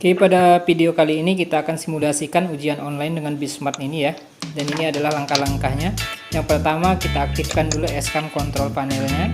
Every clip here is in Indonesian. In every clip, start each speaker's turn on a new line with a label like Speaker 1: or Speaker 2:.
Speaker 1: Oke, pada video kali ini kita akan simulasikan ujian online dengan Bismart ini ya. Dan ini adalah langkah-langkahnya. Yang pertama, kita aktifkan dulu SCAM control panelnya.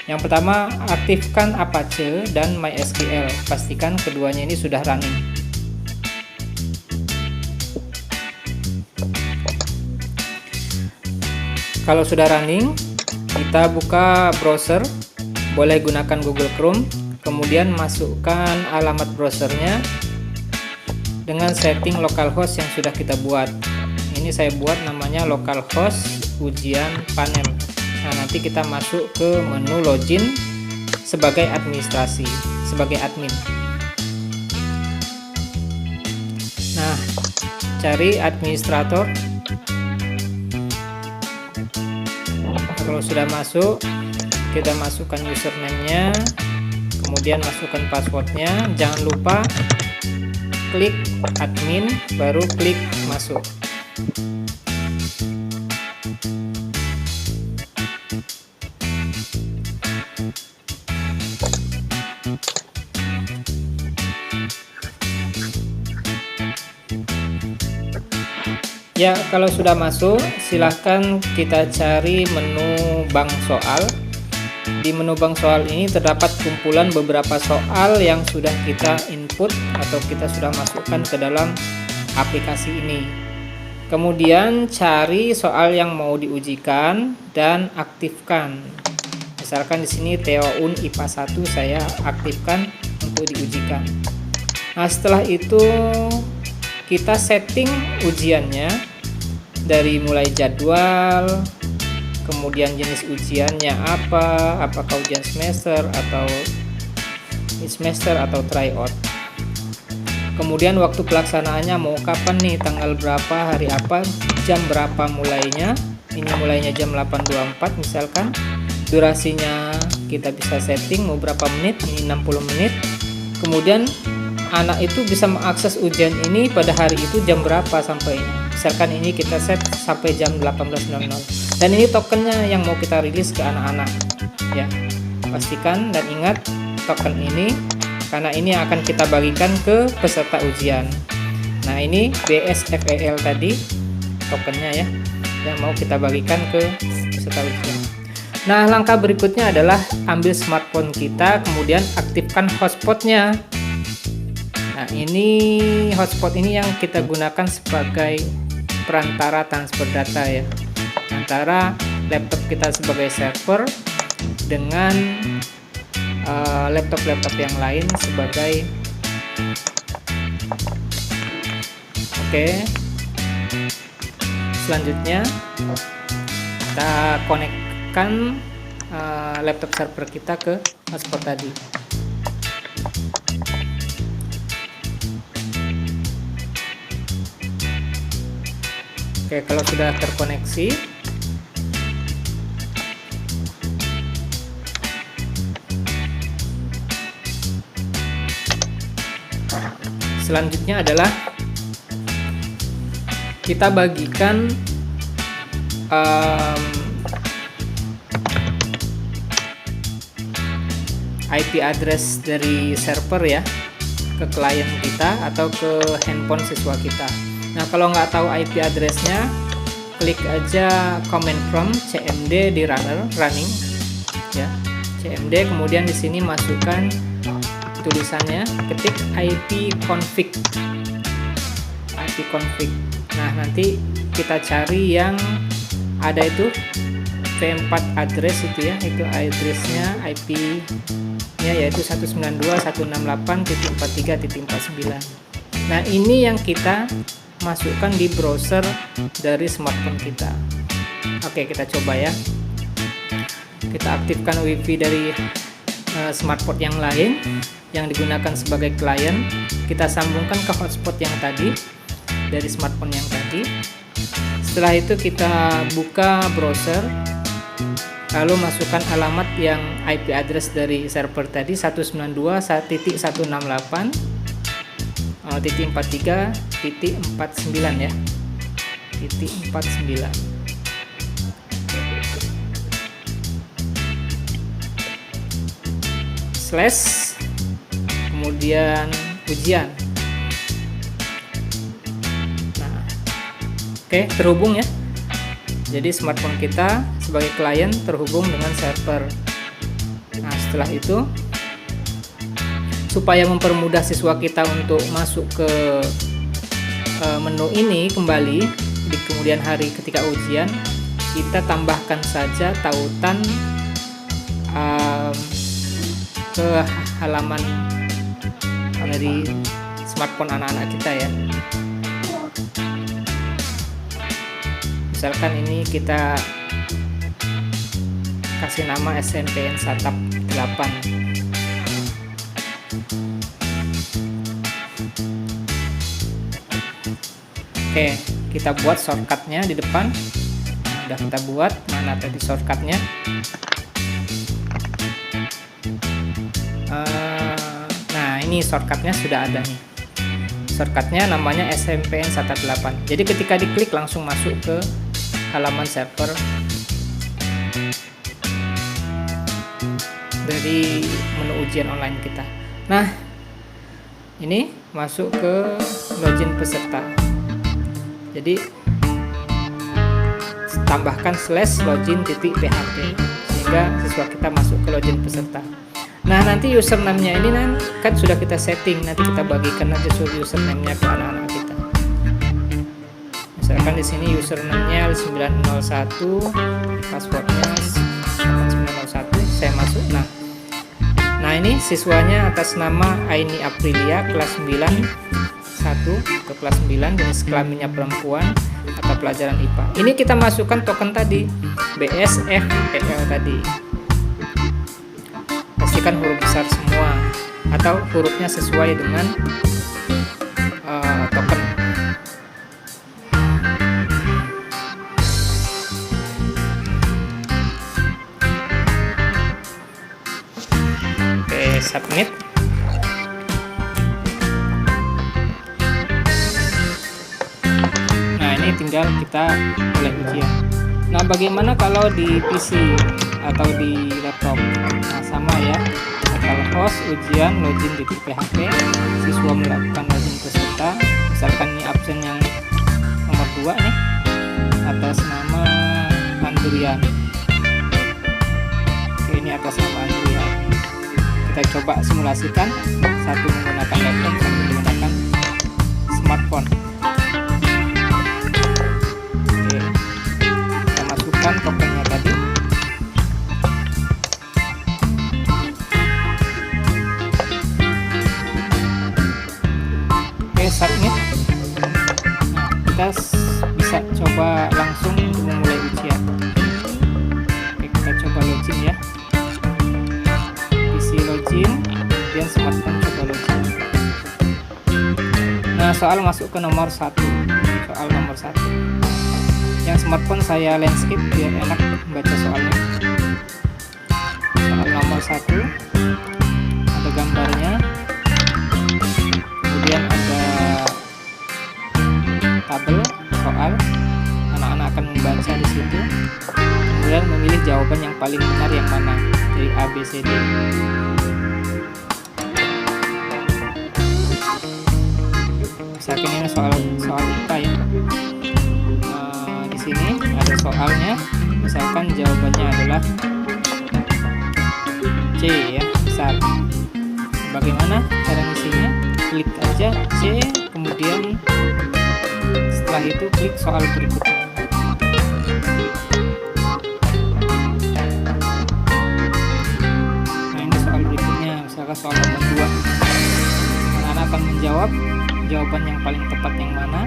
Speaker 1: Yang pertama, aktifkan Apache dan MySQL. Pastikan keduanya ini sudah running. Kalau sudah running, kita buka browser. Boleh gunakan Google Chrome. Kemudian masukkan alamat browsernya dengan setting localhost yang sudah kita buat. Ini saya buat namanya localhost ujian panel. Nah, nanti kita masuk ke menu login sebagai administrasi, sebagai admin. Nah, cari administrator. Kalau sudah masuk, kita masukkan username-nya. Kemudian masukkan passwordnya, jangan lupa klik admin baru klik masuk. Ya, kalau sudah masuk silahkan kita cari menu bank soal. Di menu bank soal ini terdapat kumpulan beberapa soal yang sudah kita input atau kita sudah masukkan ke dalam aplikasi ini. Kemudian cari soal yang mau diujikan dan aktifkan. Misalkan di sini TO UN IPA 1 saya aktifkan untuk diujikan. Nah, setelah itu kita setting ujiannya dari mulai jadwal, kemudian jenis ujiannya apakah ujian semester atau tryout. Kemudian waktu pelaksanaannya mau kapan nih, tanggal berapa, hari apa, jam berapa mulainya. Ini mulainya jam 8.24 misalkan. Durasinya kita bisa setting mau berapa menit, ini 60 menit. Kemudian anak itu bisa mengakses ujian ini pada hari itu jam berapa sampainya. Misalkan ini kita set sampai jam 18.00. Dan ini tokennya yang mau kita rilis ke anak-anak ya. Pastikan dan ingat token ini, karena ini akan kita bagikan ke peserta ujian. Nah, ini BSFEL tadi tokennya ya, yang mau kita bagikan ke peserta ujian. Nah, langkah berikutnya adalah ambil smartphone kita, kemudian aktifkan hotspotnya. Nah, ini hotspot ini yang kita gunakan sebagai perantara transfer data ya, antara laptop kita sebagai server dengan laptop-laptop yang lain sebagai selanjutnya kita konekkan laptop server kita ke hotspot tadi. Oke, kalau sudah terkoneksi, selanjutnya adalah kita bagikan IP address dari server ya ke klien kita atau ke handphone siswa kita. Nah, kalau nggak tahu IP addressnya, klik aja command prompt cmd di running ya, cmd, kemudian di sini masukkan tulisannya, ketik IP config. Nah, nanti kita cari yang ada itu v4 address itu ya, itu addressnya IP nya yaitu 192.168.43.49. Nah, ini yang kita masukkan di browser dari smartphone kita. Oke, kita coba ya. Kita aktifkan WiFi dari smartphone yang lain yang digunakan sebagai klien. Kita sambungkan ke hotspot yang tadi dari smartphone yang tadi. Setelah itu kita buka browser. lalu masukkan alamat yang IP address dari server tadi 192.168.43.49 ya, titik 49. Slash kemudian ujian. Nah, oke, terhubung ya. Jadi smartphone kita sebagai klien terhubung dengan server. Nah, setelah itu supaya mempermudah siswa kita untuk masuk ke menu ini kembali di kemudian hari ketika ujian, kita tambahkan saja tautan ke halaman dari smartphone anak-anak kita ya. Misalkan ini kita kasih nama SNPN Satap 8. Oke, kita buat shortcutnya di depan. Udah kita buat, mana tadi shortcutnya? Nah, ini shortcutnya sudah ada nih. Shortcutnya namanya SNPN Satap 8. Jadi ketika diklik langsung masuk ke halaman server dari menu ujian online kita. Nah, ini masuk ke login peserta. Jadi tambahkan /login.php sehingga siswa kita masuk ke login peserta. Nah, nanti username-nya ini kan sudah kita setting, nanti kita bagikan aja username-nya ke anak-anak kita. Misalkan di sini username-nya 901, password-nya 901, saya masuk. Nah ini siswanya atas nama Aini Aprilia, kelas 9 1 ke kelas 9, jenis kelaminnya perempuan, atau pelajaran IPA. Ini kita masukkan token tadi BSFPL tadi. Pastikan huruf besar semua atau hurufnya sesuai dengan token. Oke, submit. Nah, ini tinggal kita mulai ujian. Nah, bagaimana kalau di PC atau di laptop? Nah, sama ya, localhost ujian login.php, siswa melakukan login peserta. Misalkan ini absen yang nomor 2 nih, atas nama Andrian. Oke, ini atas nama Andrian. Kita coba simulasikan, satu menggunakan laptop, satu menggunakan smartphone. Oke, kita masukkan tokennya tadi. Submit. Nah, kita bisa coba langsung memulai ujian. Oke, kita coba login ya. PC login, kemudian smartphone coba login. Nah, soal masuk ke nomor 1. Soal nomor 1. Yang smartphone saya landscape biar enak membaca soalnya. Soal nomor 1. Ada gambarnya. Kemudian ada tabel soal, anak-anak akan membaca di situ, kemudian memilih jawaban yang paling benar yang mana dari A, B, C, D. Misalkan ini soal IPA ya. Di sini ada soalnya, misalkan jawabannya adalah C ya, besar. Bagaimana cara ngisinya? Klik aja C, kemudian setelah itu klik soal berikutnya. Nah, ini soal berikutnya, misalkan soal nomor 2. Anak-anak akan menjawab jawaban yang paling tepat yang mana.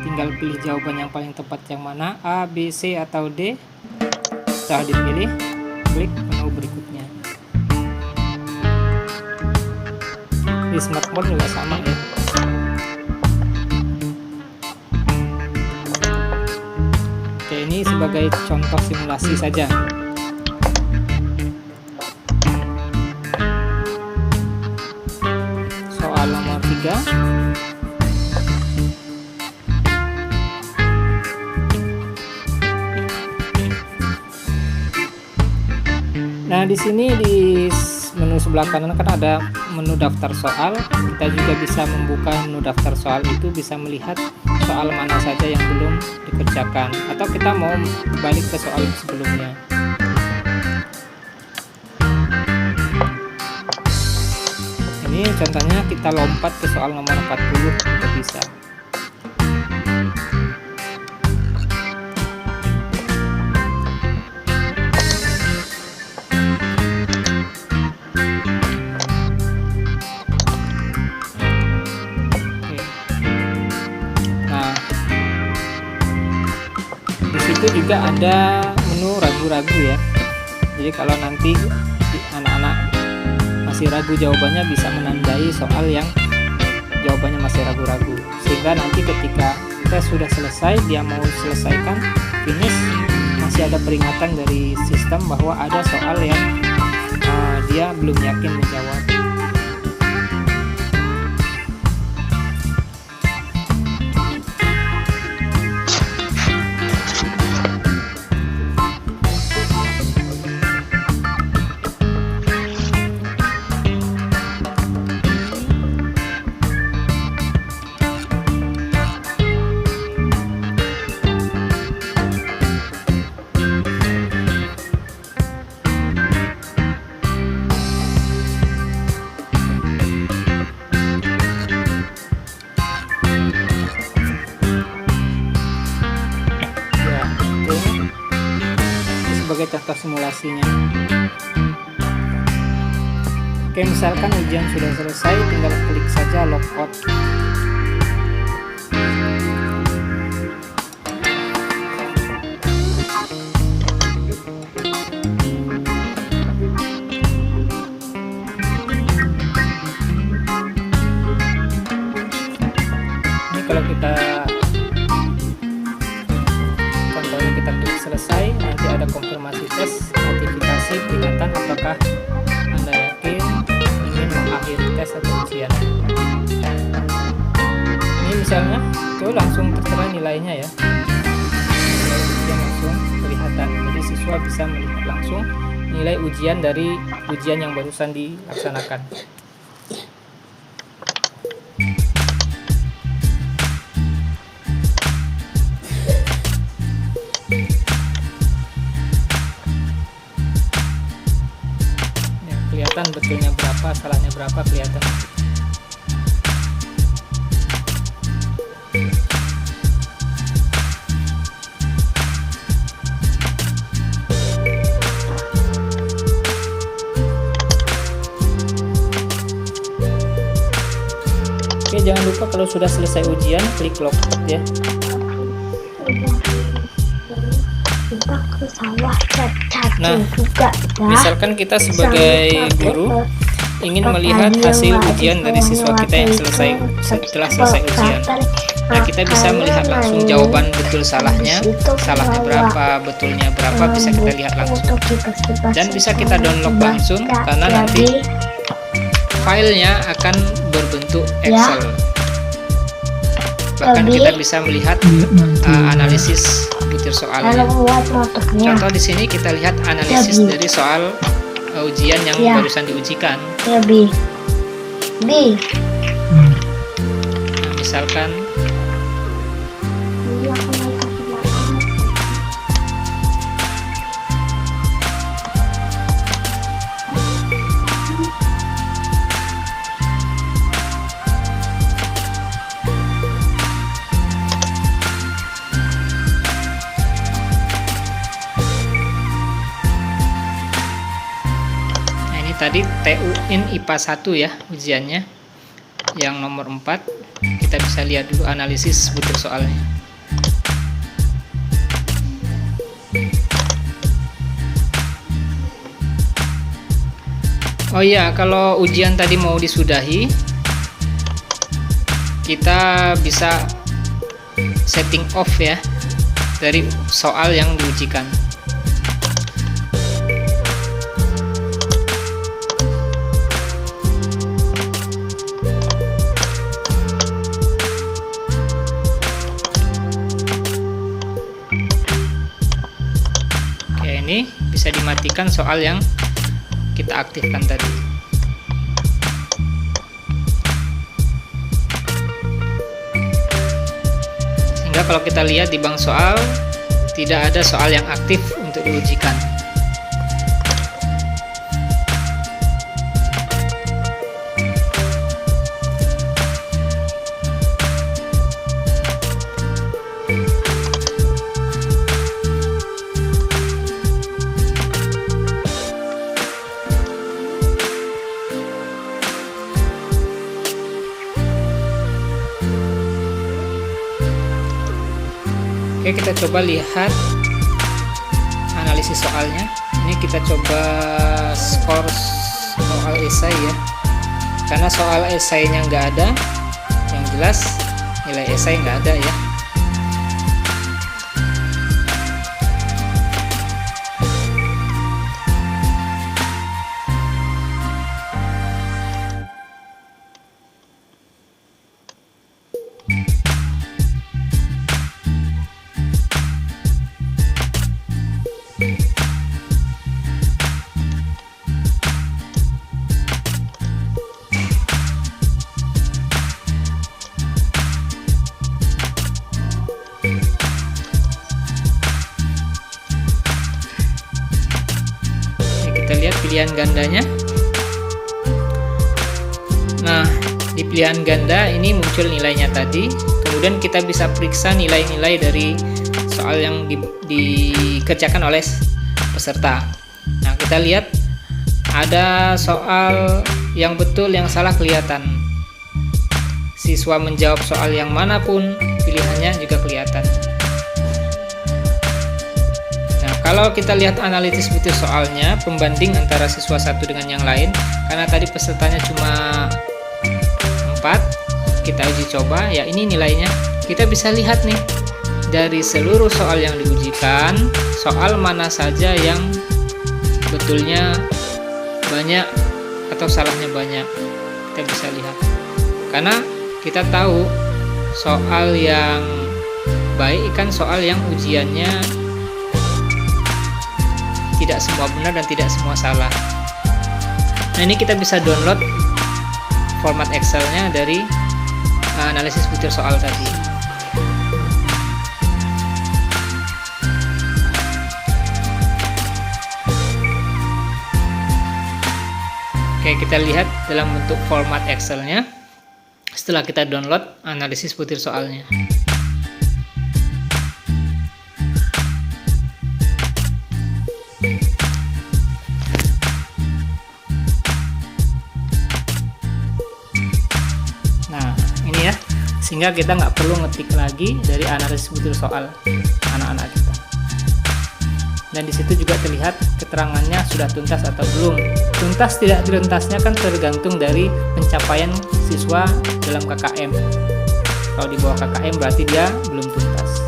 Speaker 1: Tinggal pilih jawaban yang paling tepat yang mana, A, B, C, atau D. Setelah dipilih, klik menu berikutnya. Di smartphone juga sama ya. Oke, ini sebagai contoh simulasi saja. Nah, di sini di menu sebelah kanan kan ada menu daftar soal. Kita juga bisa membuka menu daftar soal itu, bisa melihat soal mana saja yang belum dikerjakan, atau kita mau balik ke soal sebelumnya. Ini contohnya kita lompat ke soal nomor 40 juga bisa. Itu juga ada menu ragu-ragu ya. Jadi kalau nanti anak-anak masih ragu jawabannya, bisa menandai soal yang jawabannya masih ragu-ragu, sehingga nanti ketika tes sudah selesai, dia mau selesaikan finish, masih ada peringatan dari sistem bahwa ada soal yang dia belum yakin menjawab. Sebagai contoh simulasinya. Oke, misalkan ujian sudah selesai, tinggal klik saja logout. Ini kalau kita contohnya kita klik selesai, nanti ada konfirmasi tes, notifikasi, peringatan apakah Anda yakin ingin mengakhiri tes atau ujian. Ini misalnya tuh langsung tertera nilainya ya, nilai ujian langsung kelihatan. Jadi siswa bisa melihat langsung nilai ujian dari ujian yang barusan dilaksanakan. Kelihatan betulnya berapa, salahnya berapa, kelihatan. Oke, jangan lupa kalau sudah selesai ujian klik logout ya. Nah, misalkan kita sebagai guru ingin melihat hasil ujian dari siswa kita yang setelah selesai ujian. Nah, kita bisa melihat langsung jawaban betul salahnya berapa, betulnya berapa, bisa kita lihat langsung. Dan bisa kita download langsung, karena nanti filenya akan berbentuk Excel. Bahkan kita bisa melihat analisis butir soalnya. Contoh di sini kita lihat analisis dari soal ujian yang barusan diujikan. Nah, misalkan tadi TUIN IPA 1 ya ujiannya yang nomor 4. Kita bisa lihat dulu analisis butir soalnya. Oh iya, kalau ujian tadi mau disudahi, kita bisa setting off ya dari soal yang diujikan. Ini bisa dimatikan soal yang kita aktifkan tadi. Sehingga kalau kita lihat di bank soal, tidak ada soal yang aktif untuk diujikan. Oke, kita coba lihat analisis soalnya. Ini kita coba skor soal esai ya, karena soal esainya nggak ada, yang jelas nilai esai nggak ada ya. Kita lihat pilihan gandanya. Nah, di pilihan ganda ini muncul nilainya tadi. Kemudian kita bisa periksa nilai-nilai dari soal yang dikerjakan oleh peserta. Nah, kita lihat ada soal yang betul, yang salah kelihatan. Siswa menjawab soal yang manapun, pilihannya juga kelihatan. Kalau kita lihat analisis butir soalnya, pembanding antara siswa satu dengan yang lain, karena tadi pesertanya cuma 4, kita uji coba, ya ini nilainya. Kita bisa lihat nih, dari seluruh soal yang diujikan, soal mana saja yang betulnya banyak atau salahnya banyak. Kita bisa lihat. Karena kita tahu soal yang baik kan soal yang ujiannya tidak semua benar dan tidak semua salah. Nah, ini kita bisa download format Excel-nya dari analisis butir soal tadi. Oke, kita lihat dalam bentuk format Excel-nya setelah kita download analisis butir soalnya. Sehingga kita nggak perlu ngetik lagi dari analisis butir soal anak-anak kita. Dan di situ juga terlihat keterangannya sudah tuntas atau belum. Tuntas tidak tuntasnya kan tergantung dari pencapaian siswa dalam KKM. Kalau di bawah KKM berarti dia belum tuntas.